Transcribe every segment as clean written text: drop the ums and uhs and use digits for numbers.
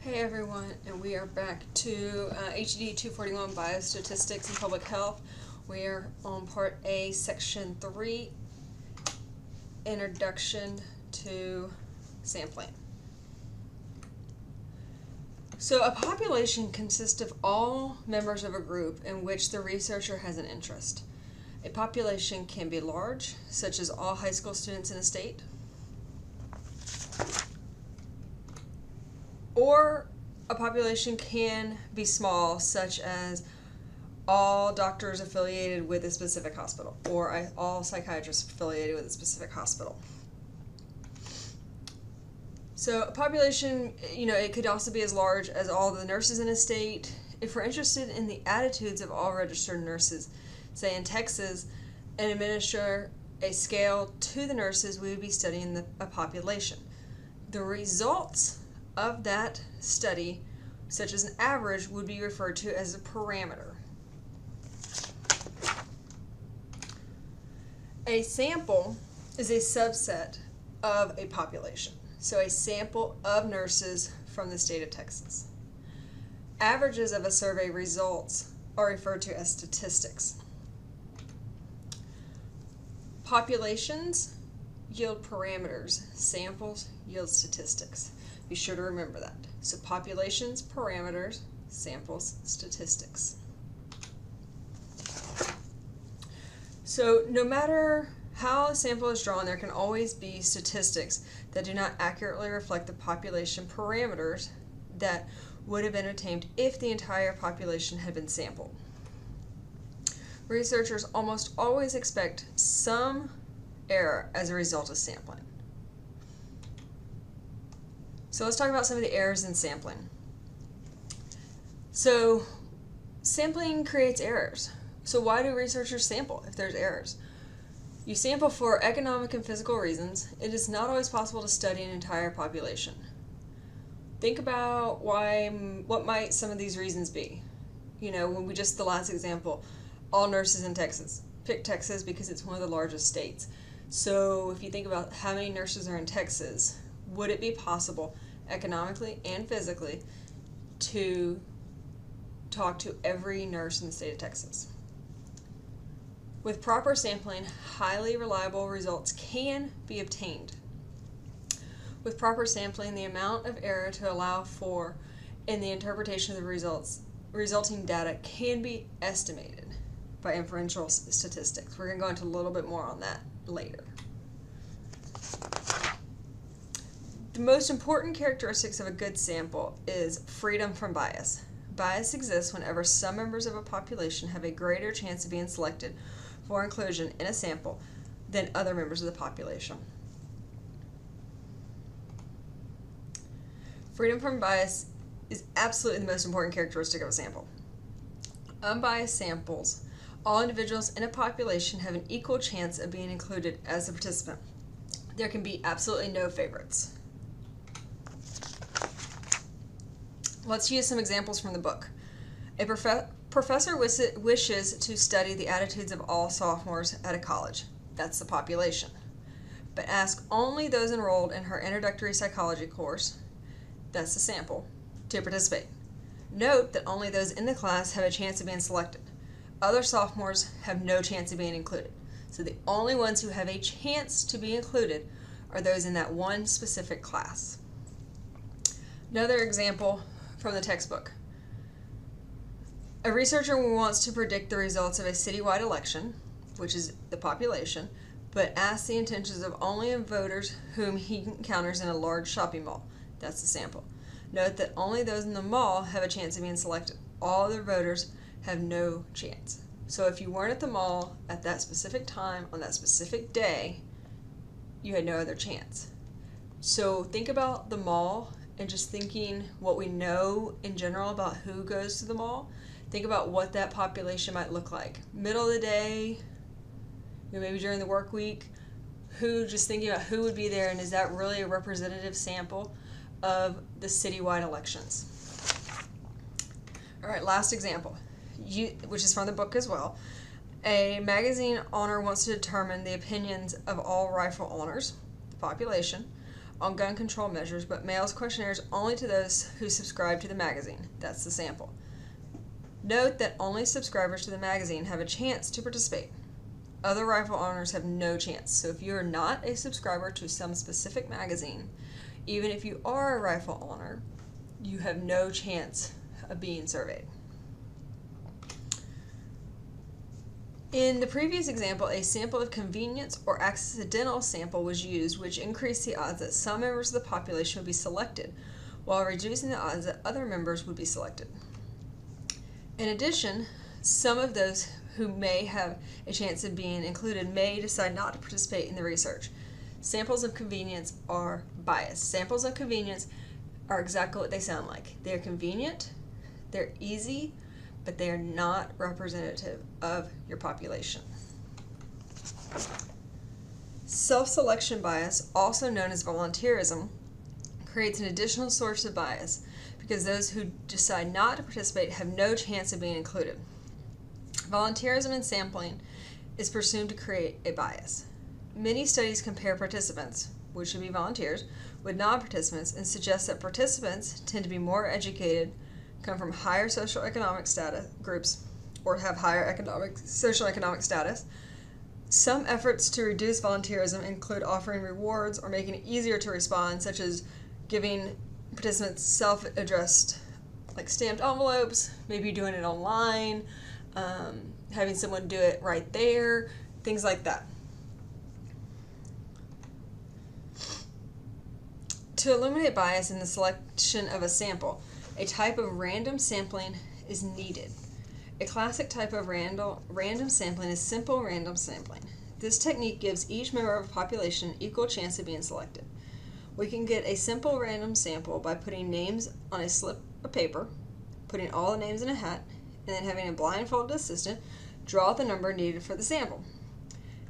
Hey everyone, and we are back to HED 241 Biostatistics and Public Health. We are on Part A, Section 3, Introduction to Sampling. So a population consists of all members of a group in which the researcher has an interest. A population can be large, such as all high school students in a state, or a population can be small, such as all doctors affiliated with a specific hospital, or all psychiatrists affiliated with a specific hospital. So a population, it could also be as large as all the nurses in a state. If we're interested in the attitudes of all registered nurses, say in Texas, and administer a scale to the nurses, we would be studying a population. The results of that study, such as an average, would be referred to as a parameter. A sample is a subset of a population. So a sample of nurses from the state of Texas. Averages of a survey results are referred to as statistics. Populations yield parameters. Samples yield statistics. Be sure to remember that. So populations, parameters, samples, statistics. So no matter how a sample is drawn, there can always be statistics that do not accurately reflect the population parameters that would have been obtained if the entire population had been sampled. Researchers almost always expect some error as a result of sampling. So let's talk about some of the errors in sampling. So sampling creates errors. So why do researchers sample if there's errors? You sample for economic and physical reasons. It is not always possible to study an entire population. Think about what might some of these reasons be. When we just, the last example, all nurses in Texas. Pick Texas because it's one of the largest states. So if you think about how many nurses are in Texas, would it be possible economically and physically to talk to every nurse in the state of Texas? With proper sampling, highly reliable results can be obtained. With proper sampling, the amount of error to allow for in the interpretation of the resulting data can be estimated by inferential statistics. We're going to go into a little bit more on that later. The most important characteristics of a good sample is freedom from bias. Bias exists whenever some members of a population have a greater chance of being selected for inclusion in a sample than other members of the population. Freedom from bias is absolutely the most important characteristic of a sample. Unbiased samples, all individuals in a population have an equal chance of being included as a participant. There can be absolutely no favorites. Let's use some examples from the book. A professor wishes to study the attitudes of all sophomores at a college. That's the population. But ask only those enrolled in her introductory psychology course, that's the sample, to participate. Note that only those in the class have a chance of being selected. Other sophomores have no chance of being included. So the only ones who have a chance to be included are those in that one specific class. Another example from the textbook. A researcher wants to predict the results of a citywide election, which is the population, but asks the intentions of only voters whom he encounters in a large shopping mall. That's the sample. Note that only those in the mall have a chance of being selected. All other voters have no chance. So if you weren't at the mall at that specific time on that specific day, you had no other chance. So think about the mall and just thinking what we know in general about who goes to the mall. Think about what that population might look like. Middle of the day, maybe during the work week, just thinking about who would be there, and is that really a representative sample of the citywide elections? All right, last example, which is from the book as well. A magazine owner wants to determine the opinions of all rifle owners, the population, on gun control measures, but mails questionnaires only to those who subscribe to the magazine. That's the sample. Note that only subscribers to the magazine have a chance to participate. Other rifle owners have no chance. So if you're not a subscriber to some specific magazine, even if you are a rifle owner, you have no chance of being surveyed. In the previous example, a sample of convenience or accidental sample was used, which increased the odds that some members of the population would be selected, while reducing the odds that other members would be selected. In addition, some of those who may have a chance of being included may decide not to participate in the research. Samples of convenience are biased. Samples of convenience are exactly what they sound like. They're convenient, they're easy, but they are not representative of your population. Self-selection bias, also known as volunteerism, creates an additional source of bias because those who decide not to participate have no chance of being included. Volunteerism in sampling is presumed to create a bias. Many studies compare participants, which should be volunteers, with non-participants and suggest that participants tend to be more educated, come from higher socioeconomic status groups, or have higher socioeconomic status. Some efforts to reduce volunteerism include offering rewards or making it easier to respond, such as giving participants self-addressed, like stamped envelopes, maybe doing it online, having someone do it right there, things like that. To eliminate bias in the selection of a sample, a type of random sampling is needed. A classic type of random sampling is simple random sampling. This technique gives each member of a population an equal chance of being selected. We can get a simple random sample by putting names on a slip of paper, putting all the names in a hat, and then having a blindfolded assistant draw the number needed for the sample.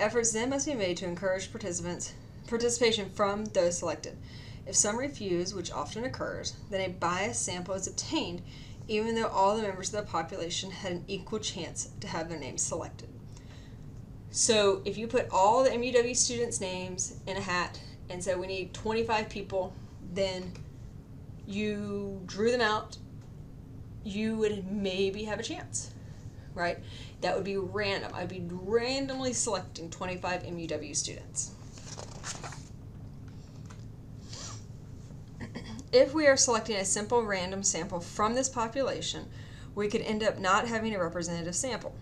Efforts then must be made to encourage participation from those selected. If some refuse, which often occurs, then a biased sample is obtained, even though all the members of the population had an equal chance to have their names selected. So if you put all the MUW students' names in a hat and said we need 25 people, then you drew them out, you would maybe have a chance, right? That would be random. I'd be randomly selecting 25 MUW students. If we are selecting a simple random sample from this population, we could end up not having a representative sample.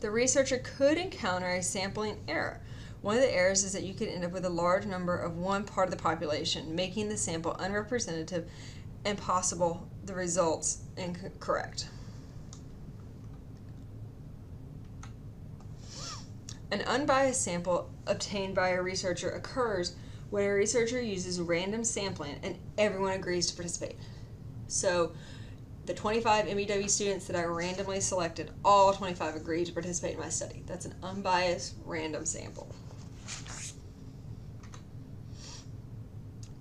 The researcher could encounter a sampling error. One of the errors is that you could end up with a large number of one part of the population, making the sample unrepresentative and possible the results incorrect. An unbiased sample obtained by a researcher occurs when a researcher uses random sampling and everyone agrees to participate. So the 25 MUW students that I randomly selected, all 25 agreed to participate in my study. That's an unbiased random sample.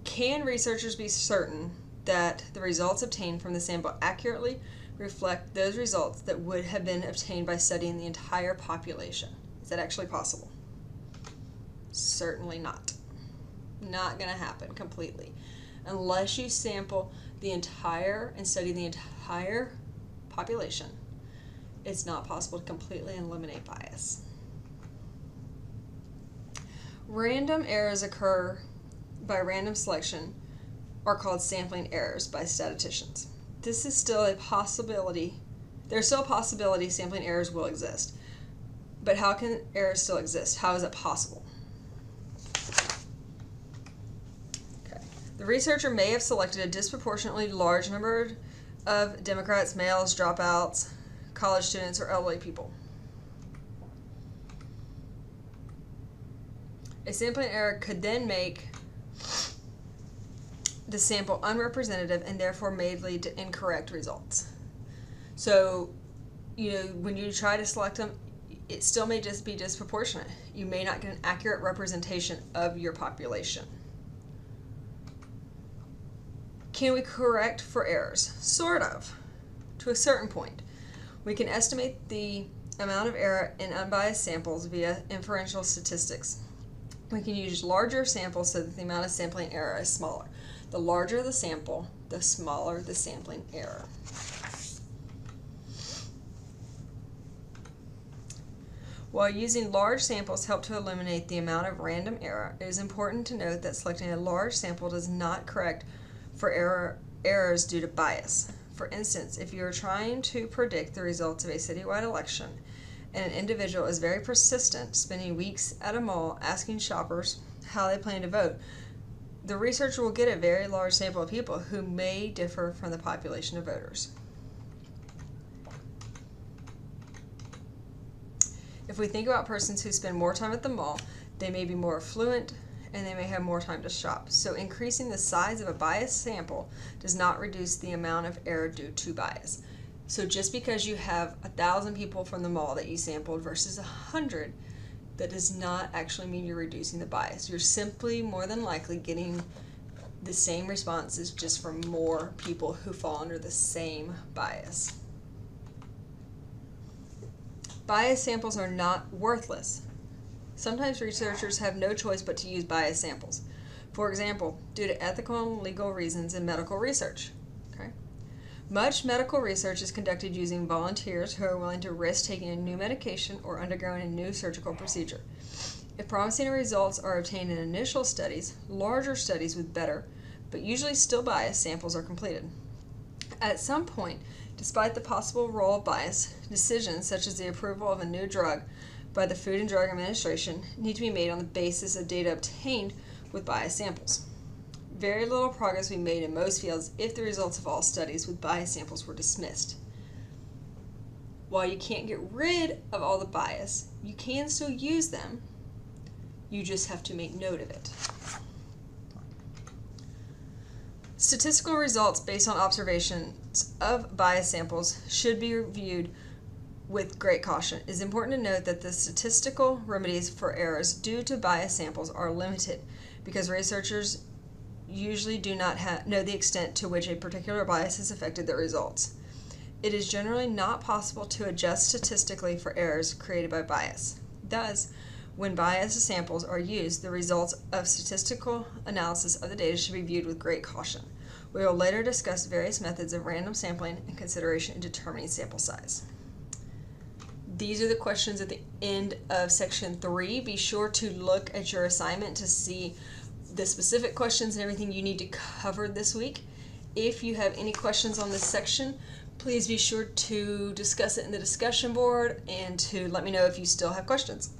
Can researchers be certain that the results obtained from the sample accurately reflect those results that would have been obtained by studying the entire population? Is that actually possible? Certainly not. Not going to happen completely. Unless you sample the entire and study the entire population, it's not possible to completely eliminate bias. Random errors occur by random selection are called sampling errors by statisticians. This is still a possibility. There's still a possibility sampling errors will exist. But how can errors still exist? How is it possible? The researcher may have selected a disproportionately large number of Democrats, males, dropouts, college students, or elderly people. A sampling error could then make the sample unrepresentative and therefore may lead to incorrect results. So, when you try to select them, it still may just be disproportionate. You may not get an accurate representation of your population. Can we correct for errors? Sort of, to a certain point. We can estimate the amount of error in unbiased samples via inferential statistics. We can use larger samples so that the amount of sampling error is smaller. The larger the sample, the smaller the sampling error. While using large samples help to eliminate the amount of random error, it is important to note that selecting a large sample does not correct for errors due to bias. For instance, if you are trying to predict the results of a citywide election and an individual is very persistent, spending weeks at a mall asking shoppers how they plan to vote, the researcher will get a very large sample of people who may differ from the population of voters. If we think about persons who spend more time at the mall, they may be more affluent and they may have more time to shop. So increasing the size of a biased sample does not reduce the amount of error due to bias. So just because you have 1,000 people from the mall that you sampled versus 100, that does not actually mean you're reducing the bias. You're simply more than likely getting the same responses just from more people who fall under the same bias. Biased samples are not worthless. Sometimes researchers have no choice but to use biased samples. For example, due to ethical and legal reasons in medical research. Much medical research is conducted using volunteers who are willing to risk taking a new medication or undergoing a new surgical procedure. If promising results are obtained in initial studies, larger studies with better, but usually still biased, samples are completed. At some point, despite the possible role of bias, decisions such as the approval of a new drug by the Food and Drug Administration need to be made on the basis of data obtained with biased samples. Very little progress will be made in most fields if the results of all studies with biased samples were dismissed. While you can't get rid of all the bias, you can still use them. You just have to make note of it. Statistical results based on observations of biased samples should be reviewed with great caution. It is important to note that the statistical remedies for errors due to biased samples are limited because researchers usually do not know the extent to which a particular bias has affected the results. It is generally not possible to adjust statistically for errors created by bias. Thus, when biased samples are used, the results of statistical analysis of the data should be viewed with great caution. We will later discuss various methods of random sampling and consideration in determining sample size. These are the questions at the end of section 3. Be sure to look at your assignment to see the specific questions and everything you need to cover this week. If you have any questions on this section, please be sure to discuss it in the discussion board and to let me know if you still have questions.